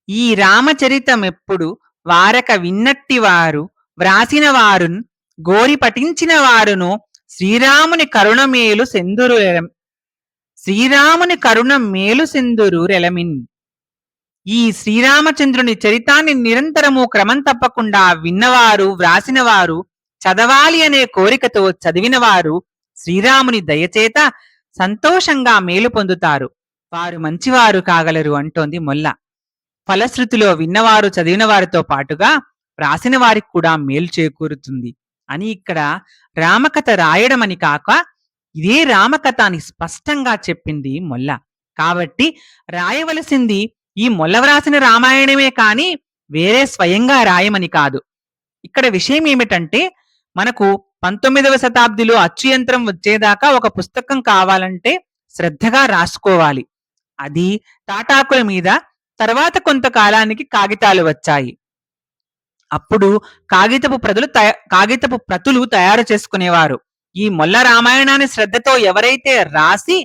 ఈ రామచరితమెప్పుడు వారక విన్నట్టివారు వ్రాసిన వారున్ గోరి పఠించిన వారును శ్రీరాముని కరుణ మేలు సెందురు శ్రీరాముని కరుణ మేలు సెందురు రెలమిన్. ఈ శ్రీరామచంద్రుని చరితాన్ని నిరంతరము క్రమం తప్పకుండా విన్నవారు వ్రాసినవారు చదవాలి అనే కోరికతో చదివినవారు శ్రీరాముని దయచేత సంతోషంగా మేలు పొందుతారు. వారు మంచివారు కాగలరు అంటోంది మొల్ల. ఫలశ్రుతిలో విన్నవారు చదివిన వారితో పాటుగా వ్రాసిన వారికి కూడా మేలు చేకూరుతుంది అని ఇక్కడ రామకథ రాయడమని కాక ఇదే రామకథ అని స్పష్టంగా చెప్పింది మొల్ల. కాబట్టి రాయవలసింది ఈ మొల్ల వ్రాసిన రామాయణమే కాని వేరే స్వయంగా రాయమని కాదు. ఇక్కడ విషయం ఏమిటంటే మనకు 19వ శతాబ్దిలో అచ్చు యంత్రం వచ్చేదాకా ఒక పుస్తకం కావాలంటే శ్రద్ధగా రాసుకోవాలి. అది తాటాకుల మీద, తర్వాత కొంతకాలానికి కాగితాలు వచ్చాయి. అప్పుడు కాగితపు ప్రతులు తయారు చేసుకునేవారు. ఈ మొల్ల రామాయణాన్ని శ్రద్ధతో ఎవరైతే రాసి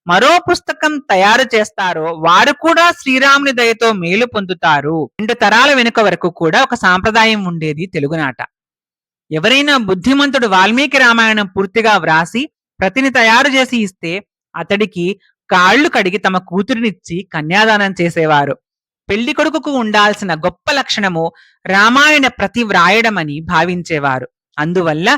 మరో పుస్తకం తయారు చేస్తారో వారు కూడా శ్రీరాముని దయతో మేలు పొందుతారు. 2 తరాల వెనుక వరకు కూడా ఒక సాంప్రదాయం ఉండేది తెలుగునాట. ఎవరైనా బుద్ధిమంతుడు వాల్మీకి రామాయణం పూర్తిగా వ్రాసి ప్రతిని తయారు చేసి ఇస్తే అతడికి కాళ్లు కడిగి తమ కూతురినిచ్చి కన్యాదానం చేసేవారు. పెళ్లి కొడుకుకు ఉండాల్సిన గొప్ప లక్షణము రామాయణ ప్రతి వ్రాయడమని భావించేవారు. అందువల్ల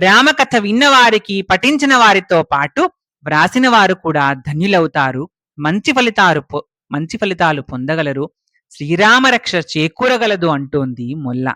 రామకథ విన్నవారికి పఠించిన వారితో పాటు వ్రాసిన వారు కూడా ధన్యులవుతారు, మంచి ఫలితాలు పొందగలరు, శ్రీరామరక్ష చేకూరగలదు అంటోంది మొల్ల.